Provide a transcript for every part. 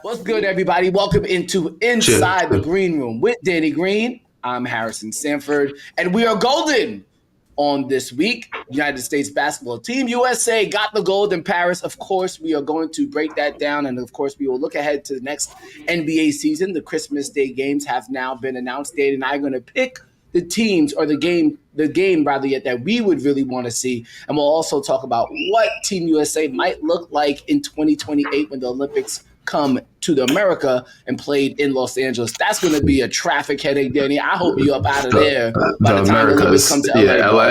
What's good, everybody? Welcome into Inside the Green Room with Danny Green. I'm Harrison Sanford, and we are golden on this week. United States basketball team USA got the gold in Paris. Of course, we are going to break that down, and of course, we will look ahead to the next NBA season. The Christmas Day games have now been announced. Danny and I are going to pick the teams or the game rather yet that we would really want to see. And we'll also talk about what Team USA might look like in 2028 when the Olympics come to the America and played in Los Angeles. That's going to be a traffic headache, Danny. I hope you're up out of there by the time the Olympics come to LA. LA.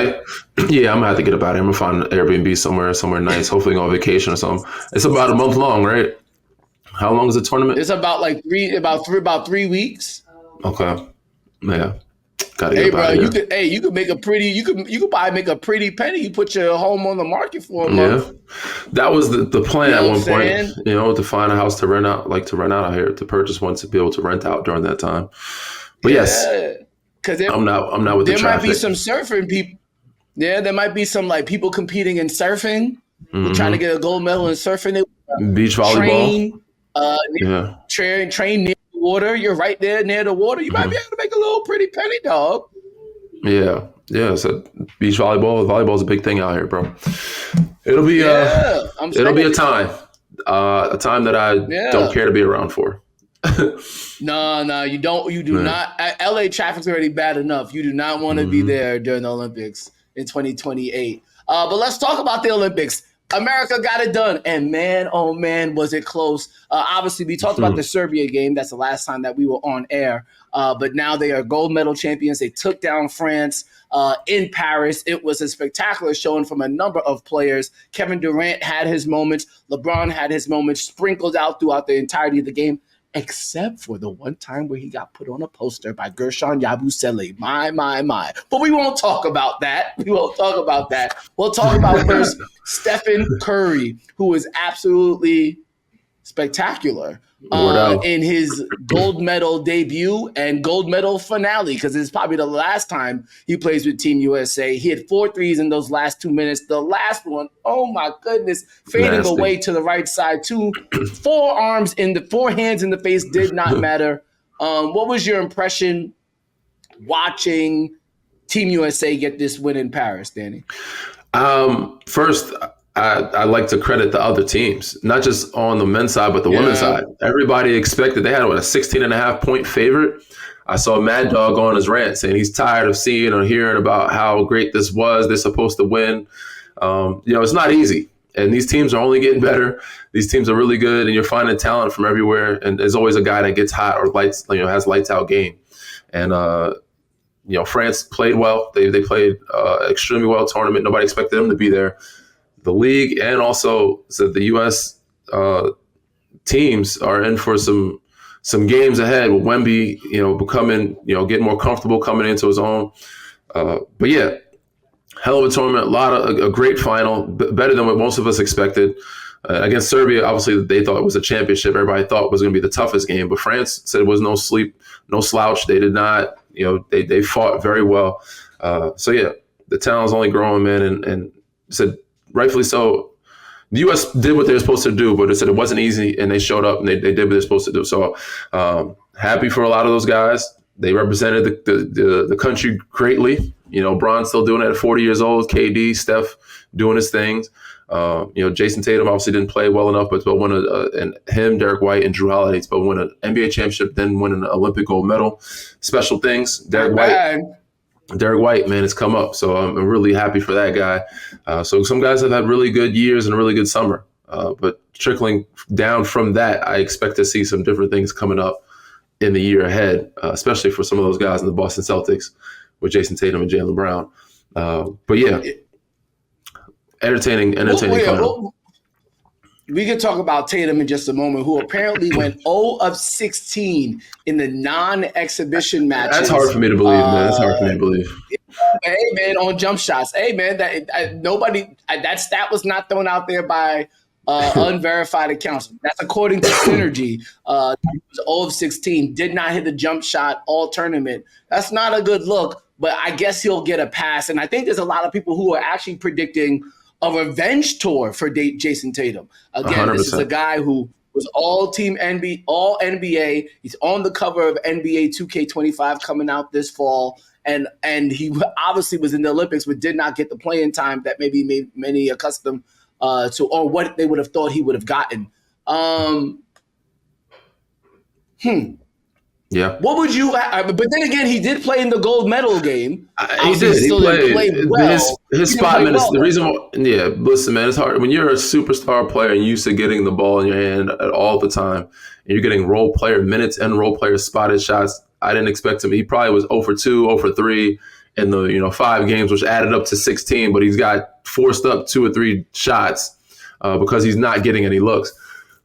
Yeah, I'm going to have to get up out of here. I'm going to find an Airbnb somewhere nice, hopefully go on vacation or something. It's about a month long, right? How long is the tournament? It's about about 3 weeks. Okay. Yeah. Hey, bro, you could make a pretty. You could probably make a pretty penny. You put your home on the market for a month. Yeah, that was the plan at one point. You know, to find a house to rent out, out here, to purchase one to be able to rent out during that time. But yes, because I'm not with the traffic. There might be some surfing people. Yeah, there might be some like people competing in surfing. Mm-hmm. Trying to get a gold medal in surfing. Beach volleyball. Train near the water. You're right there near the water. You might be able to make a little pretty penny, dog. Yeah. So beach volleyball is a big thing out here, bro. It'll be a time that I don't care to be around for. No, you don't. You do not. LA traffic's already bad enough. You do not want to be there during the Olympics in 2028. But let's talk about the Olympics. America got it done, and man, oh man, was it close. Obviously, we talked about the Serbia game. That's the last time that we were on air. But now they are gold medal champions. They took down France in Paris. It was a spectacular showing from a number of players. Kevin Durant had his moments. LeBron had his moments sprinkled out throughout the entirety of the game, except for the one time where he got put on a poster by Gershon Yabusele. My. But we won't talk about that. We'll talk about first Stephen Curry, who is absolutely spectacular in his gold medal debut and gold medal finale, because it's probably the last time he plays with Team USA. He had 4 threes in those last 2 minutes. The last one, oh my goodness, fading away to the right side too. 4 hands in the face did not matter. What was your impression watching Team USA get this win in Paris, Danny? First, I like to credit the other teams, not just on the men's side, but the women's side. Everybody expected they had a 16.5 point favorite. I saw Mad Dog on his rant saying he's tired of seeing or hearing about how great this was. They're supposed to win. It's not easy. And these teams are only getting better. These teams are really good, and you're finding talent from everywhere. And there's always a guy that gets hot or has lights out game. And France played well. They played extremely well tournament. Nobody expected them to be there. The league and also the U.S. Teams are in for some games ahead with Wemby, becoming, getting more comfortable coming into his own. But yeah, hell of a tournament, a great final, better than what most of us expected. Against Serbia, obviously they thought it was a championship. Everybody thought it was going to be the toughest game, but France said it was no slouch. They did not, they fought very well. The talent's only growing, man, and said, rightfully so. The U.S. did what they were supposed to do, but they said it wasn't easy, and they showed up and they did what they're supposed to do. So happy for a lot of those guys. They represented the country greatly. Bron's still doing it at 40 years old. KD, Steph doing his things. Jason Tatum obviously didn't play well enough, but won him, Derek White, and Drew Holiday but won an NBA championship, then win an Olympic gold medal. Special things. Derek White, man, has come up. So I'm really happy for that guy. So some guys have had really good years and a really good summer. But trickling down from that, I expect to see some different things coming up in the year ahead, especially for some of those guys in the Boston Celtics with Jason Tatum and Jaylen Brown. But yeah, entertaining final. We can talk about Tatum in just a moment, who apparently went 0 of 16 in the non-exhibition matches. That's hard for me to believe, man. That's hard for me to believe. Hey, man, on jump shots. Hey, man, that stat was not thrown out there by unverified accounts. That's according to Synergy. He was 0 of 16, did not hit the jump shot all tournament. That's not a good look, but I guess he'll get a pass. And I think there's a lot of people who are actually predicting a revenge tour for Jason Tatum. Again, 100%. This is a guy who was all team NBA, all NBA. He's on the cover of NBA 2K25 coming out this fall. And he obviously was in the Olympics, but did not get the playing time that maybe made many accustomed to, or what they would have thought he would have gotten. Yeah. What would you? But then again, he did play in the gold medal game. He did. He played. Play well. His spot minutes. Well. The reason why, yeah, listen, man, it's hard when you're a superstar player and used to getting the ball in your hand all the time, and you're getting role player minutes and role player spotted shots. I didn't expect him. He probably was 0 for 2, 0 for 3 in the 5 games, which added up to 16. But he's got forced up 2 or 3 shots because he's not getting any looks.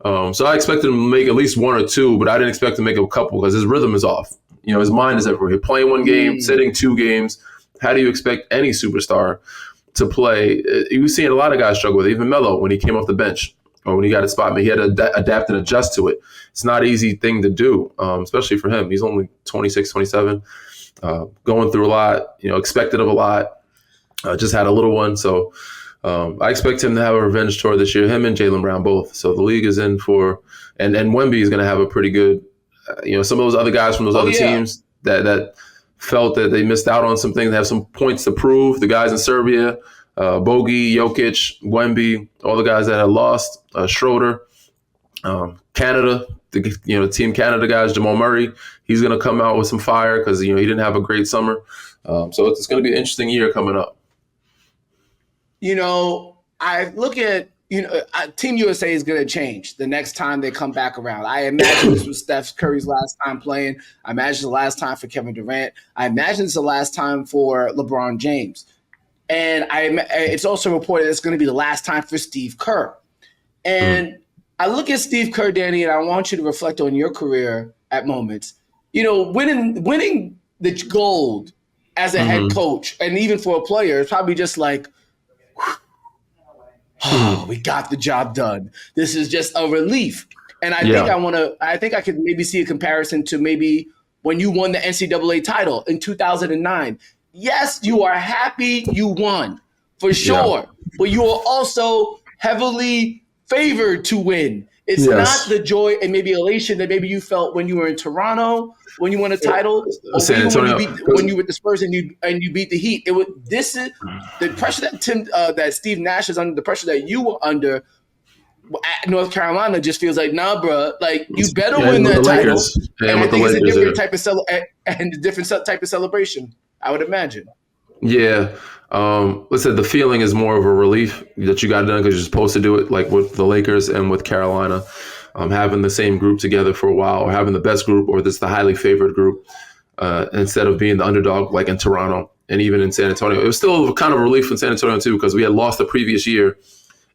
So I expected him to make at least 1 or 2, but I didn't expect him to make a couple because his rhythm is off. His mind is everywhere. He's playing 1 game, sitting 2 games. How do you expect any superstar to play? You've seen a lot of guys struggle with it. Even Melo, when he came off the bench or when he got a spot, he had to adapt and adjust to it. It's not an easy thing to do, especially for him. He's only 26, 27, going through a lot, expected of a lot. Just had a little one, so I expect him to have a revenge tour this year, him and Jaylen Brown both. So the league is in for – and Wemby is going to have a pretty good some of those other guys from those other teams that felt that they missed out on some things, have some points to prove. The guys in Serbia, Bogi, Jokic, Wemby, all the guys that had lost, Schroeder, Canada, the Team Canada guys, Jamal Murray, he's going to come out with some fire because, he didn't have a great summer. So it's going to be an interesting year coming up. I look at, Team USA is going to change the next time they come back around. I imagine this was Steph Curry's last time playing. I imagine the last time for Kevin Durant. I imagine it's the last time for LeBron James. And it's also reported it's going to be the last time for Steve Kerr. And I look at Steve Kerr, Danny, and I want you to reflect on your career at moments. Winning the gold as a head coach, and even for a player, it's probably just like, we got the job done. This is just a relief. And I think I could maybe see a comparison to maybe when you won the NCAA title in 2009. Yes, you are happy you won, for sure. But you are also heavily favored to win. It's not the joy and maybe elation that maybe you felt when you were in Toronto, when you won a title, or San Antonio. When you were with the Spurs and you beat the Heat. This is the pressure that Steve Nash is under, the pressure that you were under at North Carolina just feels like, nah, bro, like you better win that title. And I think it's a different type of different type of celebration, I would imagine. Yeah. Let's say the feeling is more of a relief that you got it done because you're supposed to do it, like with the Lakers and with Carolina, having the same group together for a while, or having the best group, or this the highly favored group, instead of being the underdog like in Toronto and even in San Antonio. It was still kind of a relief in San Antonio too because we had lost the previous year,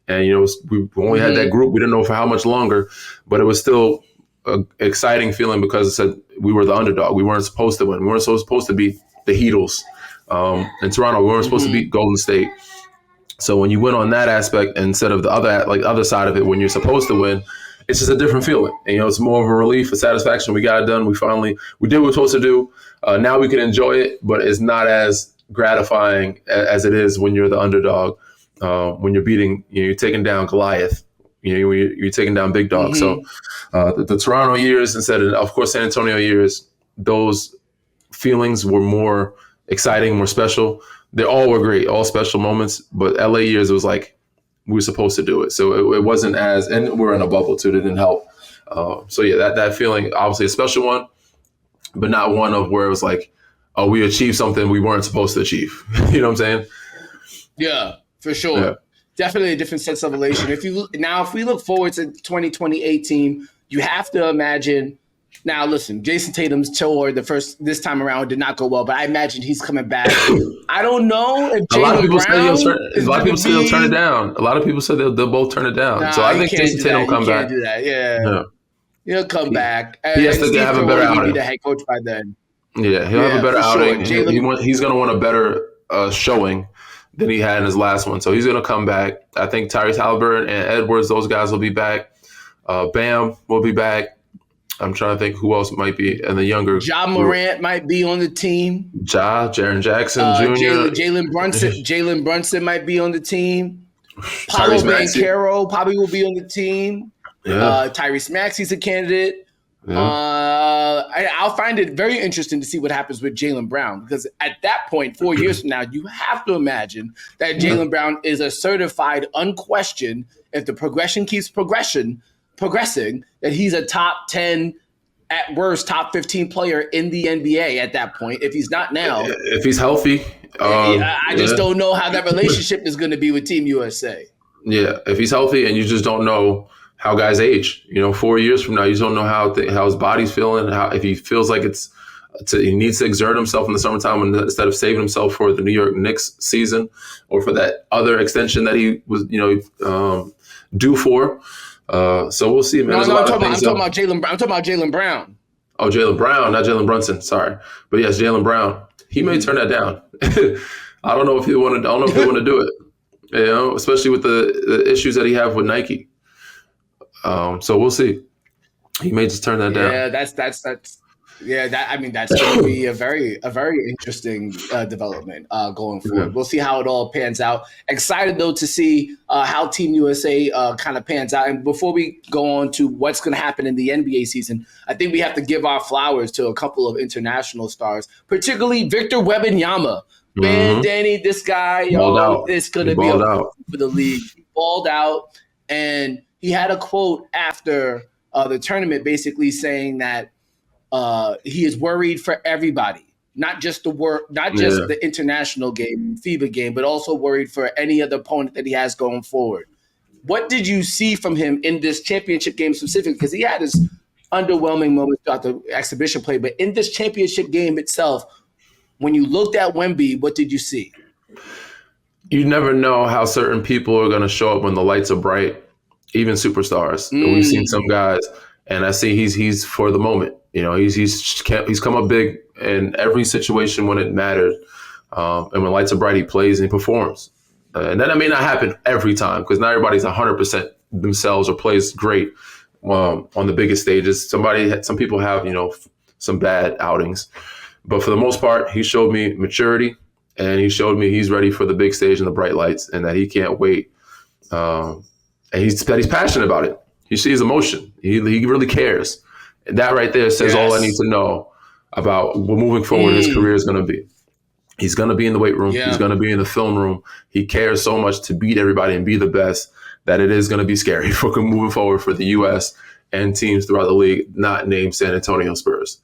and we only had that group. We didn't know for how much longer, but it was still an exciting feeling because it said we were the underdog. We weren't supposed to win. We weren't supposed to beat the Heatles. In Toronto, we weren't supposed to beat Golden State. So when you win on that aspect instead of the other side of it, when you're supposed to win, it's just a different feeling. And, it's more of a relief, a satisfaction. We got it done. We did what we were supposed to do. Now we can enjoy it, but it's not as gratifying as it is when you're the underdog. When you're beating, you're taking down Goliath. You're taking down big dogs. So the Toronto years instead of course, San Antonio years, those feelings were more exciting, more special. They all were great, all special moments. But LA years, it was like we were supposed to do it. So it wasn't and we're in a bubble too. That didn't help. So yeah, that feeling, obviously a special one, but not one of where it was like, oh, we achieved something we weren't supposed to achieve. You know what I'm saying? Yeah, for sure. Yeah. Definitely a different sense of elation. If we look forward to 2018, you have to imagine. Now, listen, Jason Tatum's tour this time around did not go well, but I imagine he's coming back. I don't know if Jaylen Brown say he'll turn it down. A lot of people said they'll both turn it down. Nah, so I think Jason Tatum will come back. He can't do that. Yeah. He'll come back. He has to have a better outing. He'll be the head coach by then. Yeah, he'll have a better outing. Sure. He's going to want a better showing than he had in his last one. So he's going to come back. I think Tyrese Halliburton and Edwards, those guys will be back. Bam will be back. I'm trying to think who else might be, and the younger Ja Morant might be on the team. Jaren Jackson Jr. Jalen Brunson might be on the team. Paolo Banchero probably will be on the team. Yeah. Tyrese Maxey's a candidate. Yeah. I'll find it very interesting to see what happens with Jaylen Brown, because at that point, 4 years from now, you have to imagine that Jaylen Brown is a certified, unquestioned, if the progression keeps progressing, that he's a top 10, at worst, top 15 player in the NBA at that point. If he's not now, If he's healthy, I just don't know how that relationship is going to be with Team USA. Yeah, if he's healthy, and you just don't know how guys age. 4 years from now, you just don't know how his body's feeling, how if he feels like he needs to exert himself in the summertime instead of saving himself for the New York Knicks season or for that other extension that he was due for. So we'll see, man. I'm talking about Jaylen Brown. I'm talking about Jaylen Brown. Oh, Jaylen Brown, not Jalen Brunson. Sorry, but yes, Jaylen Brown. He may turn that down. I don't know if he want to do it. Especially with the issues that he have with Nike. So we'll see. He may just turn that down. Yeah, that's that's going to be a very interesting development going forward. Yeah. We'll see how it all pans out. Excited though to see how Team USA kind of pans out. And before we go on to what's going to happen in the NBA season, I think we have to give our flowers to a couple of international stars, particularly Victor Wembanyama. Man, Danny, this guy, is going to be for the league. He balled out, and he had a quote after the tournament, basically saying that he is worried for everybody, not just the international game, FIBA game, but also worried for any other opponent that he has going forward. What did you see from him in this championship game specifically? Because he had his underwhelming moments throughout the exhibition play, but in this championship game itself, when you looked at Wemby, what did you see? You never know how certain people are going to show up when the lights are bright, even superstars. We've seen some guys, and I see he's for the moment. He's come up big in every situation when it mattered. And when lights are bright, he plays and he performs. And that may not happen every time because not everybody's 100% themselves or plays great on the biggest stages. Some people have, some bad outings. But for the most part, he showed me maturity, and he showed me he's ready for the big stage and the bright lights, and that he can't wait. And he's passionate about it. You see his emotion. He really cares. And that right there says all I need to know about what moving forward his career is going to be. He's going to be in the weight room. Yeah. He's going to be in the film room. He cares so much to beat everybody and be the best that it is going to be scary for moving forward for the U.S. and teams throughout the league, not named San Antonio Spurs.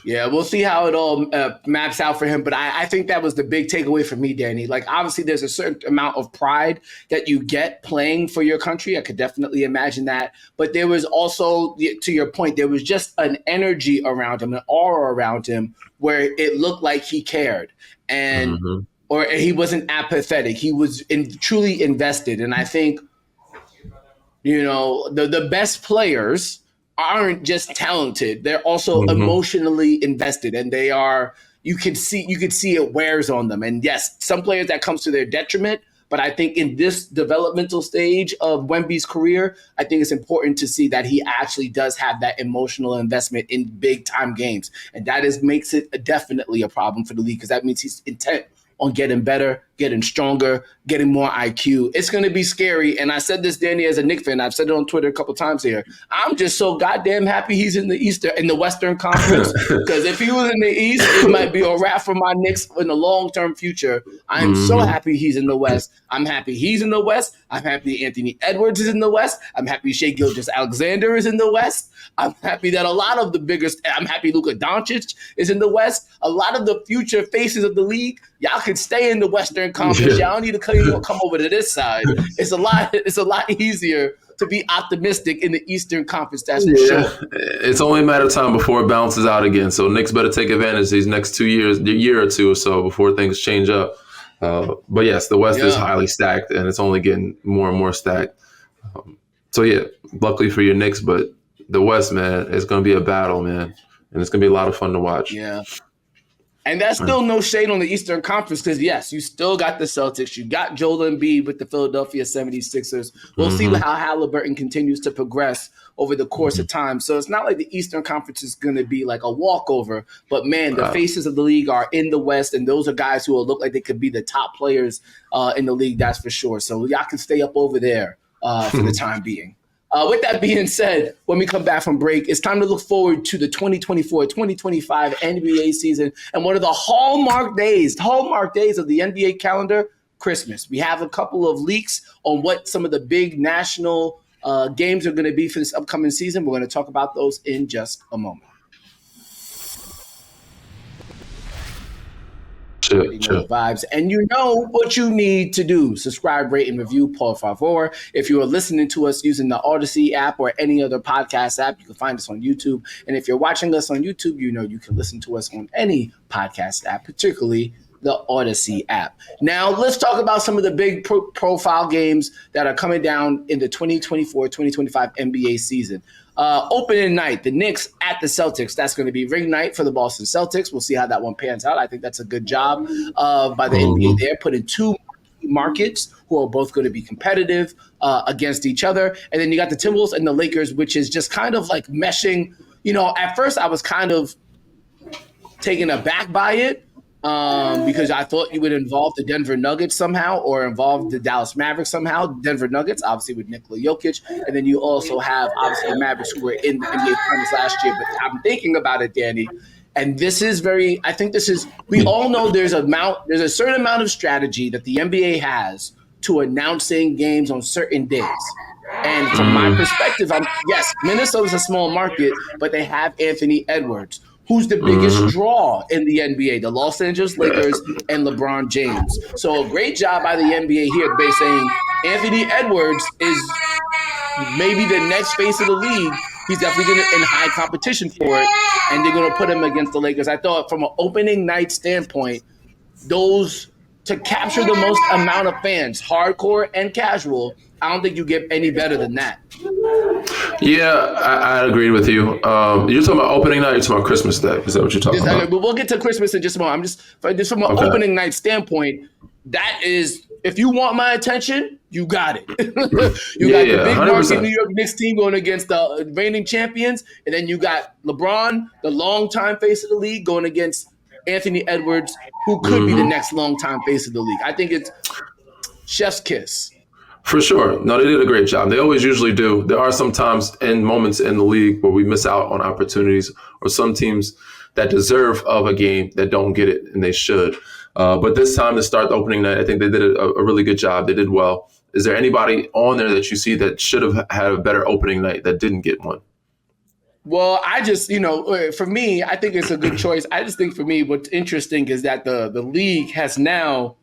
Yeah, we'll see how it all maps out for him. But I think that was the big takeaway for me, Danny. Like, obviously, there's a certain amount of pride that you get playing for your country. I could definitely imagine that. But there was also, to your point, there was just an energy around him, an aura around him where it looked like he cared. And or he wasn't apathetic. He was truly invested. And I think, the best players aren't just talented, they're also emotionally invested, and you could see it wears on them. And yes, some players that comes to their detriment, but I think in this developmental stage of Wemby's career, I think it's important to see that he actually does have that emotional investment in big time games. And that makes it definitely a problem for the league, because that means he's intent on getting better, getting stronger, getting more IQ. It's going to be scary. And I said this, Danny, as a Knicks fan. I've said it on Twitter a couple times here. I'm just so goddamn happy he's in the Western Conference. Because if he was in the East, it might be a wrap for my Knicks in the long-term future. I am so happy he's in the West. I'm happy he's in the West. I'm happy Anthony Edwards is in the West. I'm happy Shai Gilgeous-Alexander is in the West. I'm happy that I'm happy Luka Doncic is in the West. A lot of the future faces of the league, y'all can stay in the Western Conference. Y'all don't need to come over to this side. It's a lot easier to be optimistic in the Eastern Conference, that's for sure. It's only a matter of time before it bounces out again. So Knicks better take advantage these next 2 years, a year or two or so before things change up. But yes, the West is highly stacked, and it's only getting more and more stacked. Luckily for your Knicks, but the West, man, it's going to be a battle, man. And it's going to be a lot of fun to watch. Yeah. And that's still no shade on the Eastern Conference because, yes, you still got the Celtics. You got Joel Embiid with the Philadelphia 76ers. We'll see how Halliburton continues to progress over the course of time. So it's not like the Eastern Conference is going to be like a walkover. But, man, the faces of the league are in the West, and those are guys who will look like they could be the top players in the league, that's for sure. So y'all can stay up over there for the time being. With that being said, when we come back from break, it's time to look forward to the 2024-2025 NBA season and one of the hallmark days of the NBA calendar, Christmas. We have a couple of leaks on what some of the big national games are going to be for this upcoming season. We're going to talk about those in just a moment. Sure. Vibes, and you know what you need to do. Subscribe, rate, and review, por favor. If you are listening to us using the Audacy app or any other podcast app, you can find us on YouTube. And if you're watching us on YouTube, you know you can listen to us on any podcast app, particularly the Audacy app. Now, let's talk about some of the big profile games that are coming down in the 2024-2025 NBA season. Opening night, the Knicks at the Celtics. That's going to be ring night for the Boston Celtics. We'll see how that one pans out. I think that's a good job by the NBA there, putting two markets who are both going to be competitive against each other. And then you got the Timberwolves and the Lakers, which is just kind of like meshing. You know, at first I was kind of taken aback by it. Because I thought you would involve the Denver Nuggets somehow or involve the Dallas Mavericks somehow. Denver Nuggets, obviously, with Nikola Jokic. And then you also have, obviously, the Mavericks who were in the NBA Finals last year. But I'm thinking about it, Danny. And this is we all know there's a certain amount of strategy that the NBA has to announcing games on certain days. And from my perspective, yes, Minnesota's a small market, but they have Anthony Edwards, who's the biggest draw in the NBA, the Los Angeles Lakers and LeBron James. So a great job by the NBA here by saying Anthony Edwards is maybe the next face of the league. He's definitely going to in high competition for it, and they're going to put him against the Lakers. I thought from an opening night standpoint, those to capture the most amount of fans, hardcore and casual, I don't think you get any better than that. Yeah, I agree with you. You're talking about opening night, you're talking about Christmas Day. Is that what you're talking about? We'll get to Christmas in just a moment. Just from an opening night standpoint, that is, if you want my attention, you got it. You got the big 100%. Market New York Knicks team going against the reigning champions, and then you got LeBron, the longtime face of the league, going against Anthony Edwards, who could be the next longtime face of the league. I think it's chef's kiss. For sure. No, they did a great job. They always usually do. There are some times and moments in the league where we miss out on opportunities, or some teams that deserve of a game that don't get it, and they should. But this time to start the opening night, I think they did a really good job. They did well. Is there anybody on there that you see that should have had a better opening night that didn't get one? Well, I just, for me, I think it's a good choice. I just think for me, what's interesting is that the league has now,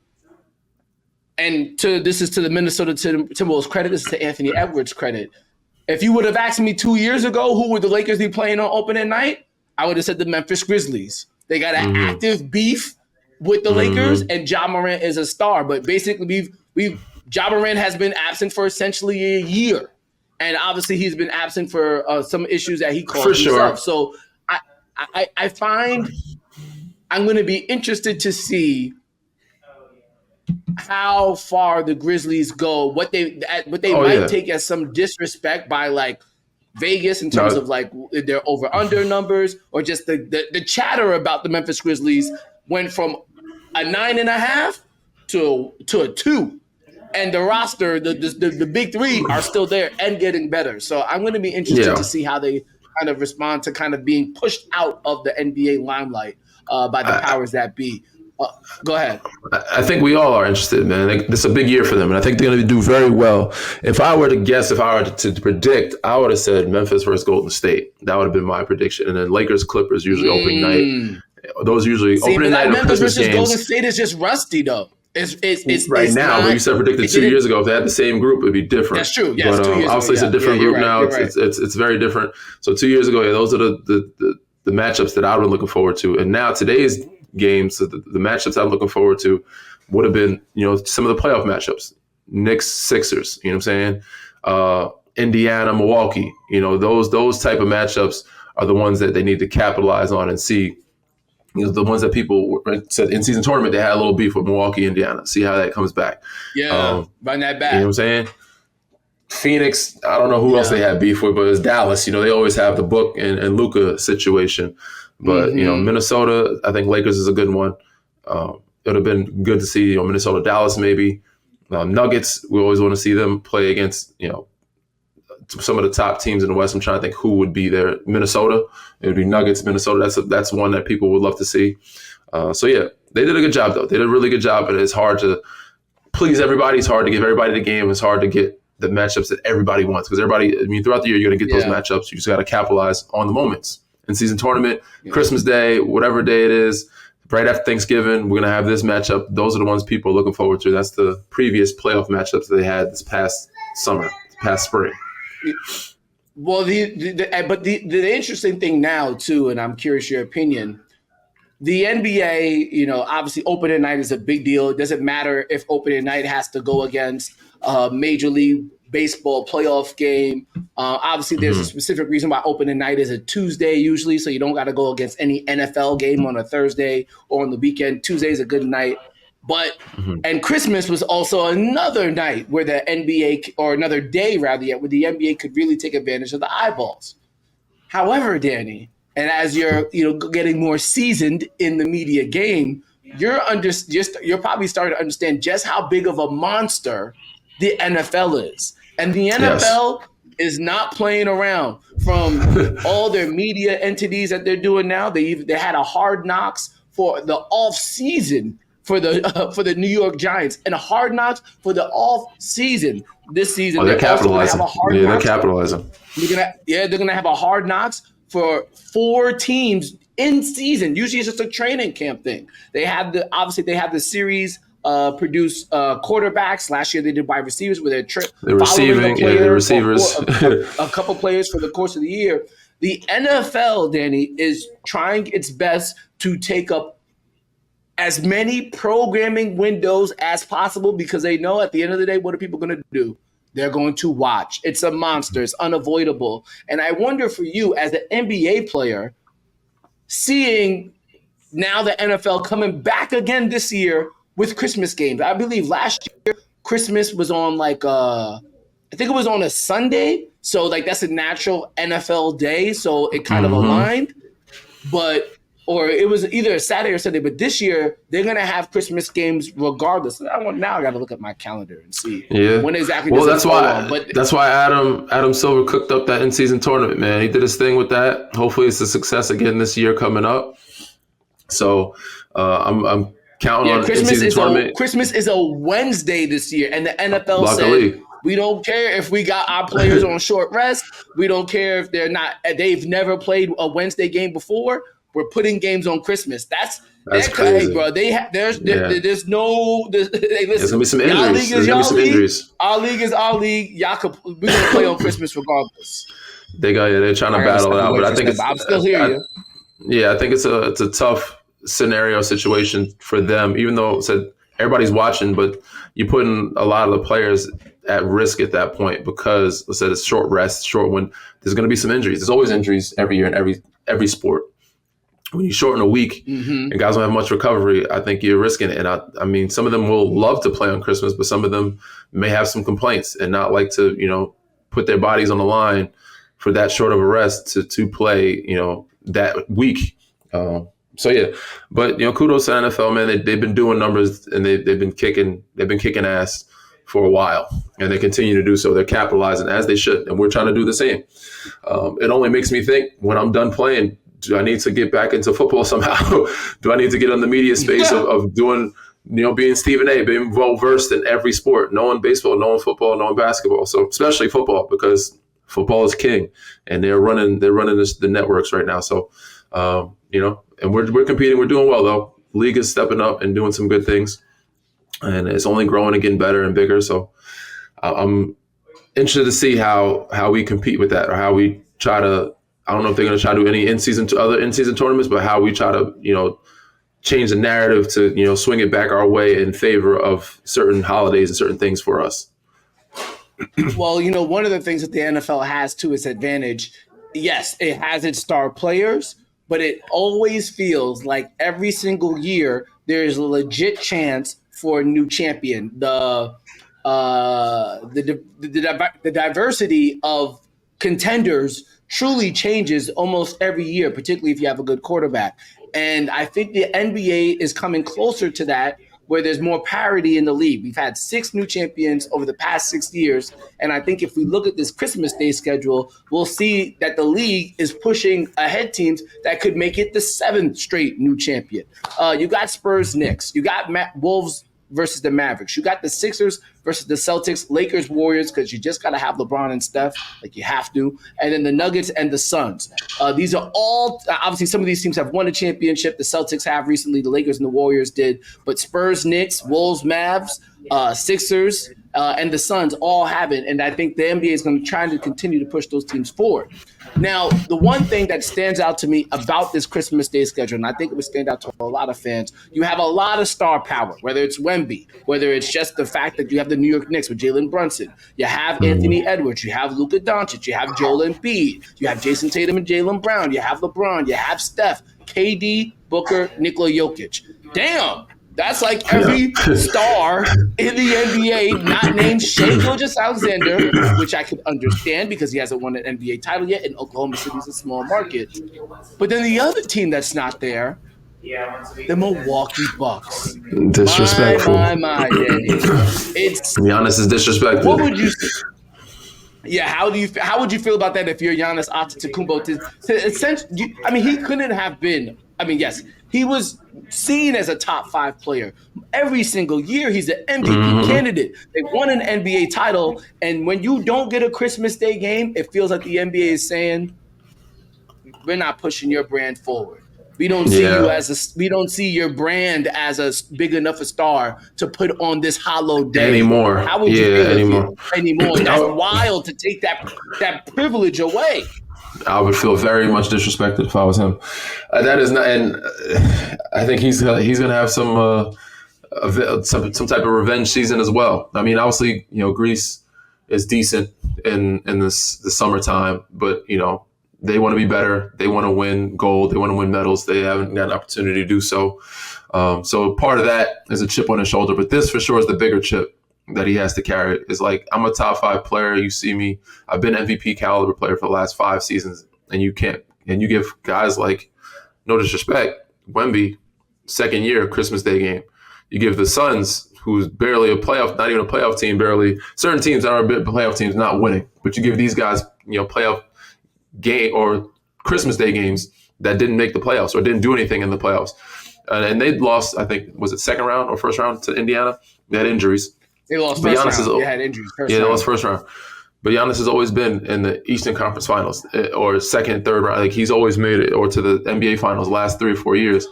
and this is to the Minnesota Timberwolves credit, this is to Anthony Edwards' credit. If you would have asked me 2 years ago who would the Lakers be playing on opening night, I would have said the Memphis Grizzlies. They got an active beef with the Lakers, and Ja Morant is a star. But basically, Ja Morant has been absent for essentially a year. And obviously, he's been absent for some issues that he caused himself. Sure. So I find I'm going to be interested to see how far the Grizzlies go, what they might take as some disrespect by like Vegas in terms of like their over-under numbers, or just the chatter about the Memphis Grizzlies went from a 9.5 to a 2. And the roster, the big three are still there and getting better. So I'm going to be interested to see how they kind of respond to kind of being pushed out of the NBA limelight by the powers that be. Go ahead. I think we all are interested, man. This is a big year for them, and I think they're going to do very well. If I were to guess, if I were to predict, I would have said Memphis versus Golden State. That would have been my prediction. And then Lakers, Clippers, usually opening night. Those usually opening night. Memphis versus Golden State is just rusty, though. It's right now, but you said predicted 2 years ago. If they had the same group, it'd be different. That's true. Yes, but 2 years obviously ago, it's a different group now. Right. It's very different. So 2 years ago, those are the matchups that I would be looking forward to. And now today's games, the matchups I'm looking forward to would have been, some of the playoff matchups. Knicks, Sixers. You know what I'm saying? Indiana, Milwaukee. Those type of matchups are the ones that they need to capitalize on and see. The ones that people said in season tournament, they had a little beef with Milwaukee, Indiana. See how that comes back. Yeah, run that back. You know what I'm saying? Phoenix, I don't know who else they had beef with, but it's Dallas. They always have the Book and Luka situation. But, Minnesota, I think Lakers is a good one. It would have been good to see, Minnesota, Dallas maybe. Nuggets, we always want to see them play against, some of the top teams in the West. I'm trying to think who would be there. Minnesota. It would be Nuggets, Minnesota. That's one that people would love to see. So yeah, they did a good job though. They did a really good job, but it's hard to please everybody. It's hard to give everybody the game. It's hard to get the matchups that everybody wants because everybody. I mean, throughout the year you're going to get those matchups. You just got to capitalize on the moments. In-season tournament, Christmas Day, whatever day it is, right after Thanksgiving, we're going to have this matchup. Those are the ones people are looking forward to. That's the previous playoff matchups they had this past summer, this past spring. Well, the interesting thing now, too, and I'm curious your opinion, the NBA, obviously opening night is a big deal. It doesn't matter if opening night has to go against Major League Baseball playoff game. Obviously, there's a specific reason why opening night is a Tuesday usually, so you don't got to go against any NFL game on a Thursday or on the weekend. Tuesday is a good night. But and Christmas was also another night where the NBA, or another day rather yet, where the NBA could really take advantage of the eyeballs. However, Danny, and as you're getting more seasoned in the media game, you're probably starting to understand just how big of a monster the NFL is. And the NFL is not playing around. From all their media entities that they're doing now, they had a Hard Knocks for the off season for the New York Giants, and a Hard Knocks for the off season this season. They're capitalizing. They're capitalizing. They're gonna have a Hard Knocks for 4 teams in season. Usually it's just a training camp thing. They have the series produce quarterbacks. Last year they did wide receivers where they're receiving the receivers. a couple players for the course of the year. The NFL, Danny, is trying its best to take up as many programming windows as possible because they know at the end of the day, what are people going to do? They're going to watch. It's a monster. It's unavoidable. And I wonder for you as an NBA player, seeing now the NFL coming back again this year with Christmas games. I believe last year Christmas was on I think it was on a Sunday. So that's a natural NFL day. So it kind of aligned. Or it was either a Saturday or Sunday, but this year they're going to have Christmas games regardless. Now I got to look at my calendar and see when exactly. Well, that's why Adam Silver cooked up that in-season tournament, man. He did his thing with that. Hopefully, it's a success again this year coming up. So I'm counting on in-season tournament. Christmas is a Wednesday this year, and the NFL said we don't care if we got our players on short rest. We don't care if they've never played a Wednesday game before. We're putting games on Christmas. That's crazy, bro. There's gonna be some injuries. There's gonna be some injuries. Our league is our league. We're gonna play on Christmas regardless. They're trying to battle it out, but I think I'm still here. I think it's a tough scenario situation for them. Even though everybody's watching, but you're putting a lot of the players at risk at that point because it's short rest, short when there's going to be some injuries. There's always injuries every year in every sport. When you shorten a week and guys don't have much recovery, I think you're risking it. And I mean, some of them will love to play on Christmas, but some of them may have some complaints and not like to, put their bodies on the line for that short of a rest to play, that week. But kudos to NFL, man. They've been doing numbers and they've been kicking ass for a while, and they continue to do so. They're capitalizing as they should, and we're trying to do the same. It only makes me think when I'm done playing, do I need to get back into football somehow? Do I need to get on the media space of doing, being Stephen A, being well versed in every sport, knowing baseball, knowing football, knowing basketball. So especially football, because football is king, and they're running the networks right now. So, and we're competing. We're doing well though. League is stepping up and doing some good things, and it's only growing and getting better and bigger. So I'm interested to see how we compete with that, or how we try to. I don't know if they're going to try to do any other in-season tournaments, but how we try to, change the narrative to, swing it back our way in favor of certain holidays and certain things for us. Well, one of the things that the NFL has to its advantage, yes, it has its star players, but it always feels like every single year there's a legit chance for a new champion. The diversity of contenders truly changes almost every year, particularly if you have a good quarterback. And I think the NBA is coming closer to that, where there's more parity in the league. We've had 6 new champions over the past 6 years. And I think if we look at this Christmas Day schedule, we'll see that the league is pushing ahead teams that could make it the 7th straight new champion. You got Spurs, Knicks. You got Wolves versus the Mavericks. You got the Sixers versus the Celtics, Lakers, Warriors, because you just got to have LeBron and Steph, like you have to. And then the Nuggets and the Suns. These are all, obviously, some of these teams have won a championship. The Celtics have recently, the Lakers and the Warriors did. But Spurs, Knicks, Wolves, Mavs, Sixers, and the Suns all haven't. And I think the NBA is going to try to continue to push those teams forward. Now, the one thing that stands out to me about this Christmas Day schedule, and I think it would stand out to a lot of fans, you have a lot of star power, whether it's Wemby, whether it's just the fact that you have the New York Knicks with Jalen Brunson, you have Anthony Edwards, you have Luka Doncic, you have Joel Embiid, you have Jason Tatum and Jaylen Brown, you have LeBron, you have Steph, KD, Booker, Nikola Jokic. Damn! That's like every star in the NBA not named Shai Gilgeous-Alexander, which I could understand because he hasn't won an NBA title yet, and Oklahoma City is a small market. But then the other team that's not there, the Milwaukee Bucks. Disrespectful. My, Danny. It's Giannis is disrespectful. What would you say? Yeah, how would you feel about that if you're Giannis Antetokounmpo? Essentially, I mean, he couldn't have been. I mean, yes, he was seen as a top 5 player. Every single year, he's an MVP candidate. They won an NBA title, and when you don't get a Christmas Day game, it feels like the NBA is saying, we're not pushing your brand forward. We don't see you we don't see your brand as a big enough a star to put on this hollow day anymore. How would you feel anymore? That's wild to take that privilege away. I would feel very much disrespected if I was him. That is not, and I think he's gonna have some type of revenge season as well. I mean, obviously, Greece is decent in the summertime, but they want to be better. They want to win gold. They want to win medals. They haven't got an opportunity to do so. So part of that is a chip on his shoulder, but this for sure is the bigger chip that he has to carry. Is like, I'm a top 5 player. You see me. I've been MVP caliber player for the last 5 seasons, and you give guys like, no disrespect, Wemby, 2nd year Christmas Day game. You give the Suns, who's barely a playoff, not even a playoff team, barely. Certain teams that are a bit playoff teams not winning, but you give these guys, playoff game or Christmas Day games that didn't make the playoffs or didn't do anything in the playoffs. And they lost, I think, was it 2nd round or 1st round to Indiana? They had injuries. They lost first round. They had injuries. They lost 1st round. But Giannis has always been in the Eastern Conference Finals or 2nd, 3rd round. Like, he's always made it, or to the NBA Finals last 3 or 4 years.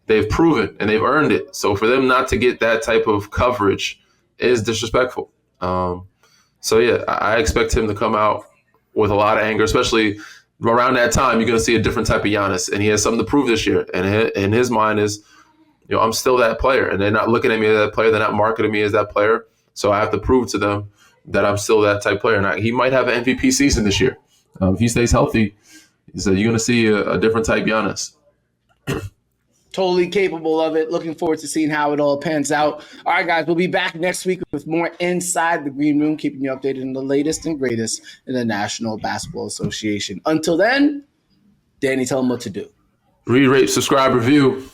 They've proven and they've earned it. So for them not to get that type of coverage is disrespectful. So yeah, I expect him to come out with a lot of anger, especially around that time. You're going to see a different type of Giannis, and he has something to prove this year. And in his mind is, I'm still that player, and they're not looking at me as that player. They're not marketing me as that player. So I have to prove to them that I'm still that type player. Now, he might have an MVP season this year. If he stays healthy, so you're going to see a different type Giannis. Totally capable of it. Looking forward to seeing how it all pans out. All right, guys, we'll be back next week with more Inside the Green Room, keeping you updated on the latest and greatest in the National Basketball Association. Until then, Danny, tell them what to do. Read, rate, subscribe, review.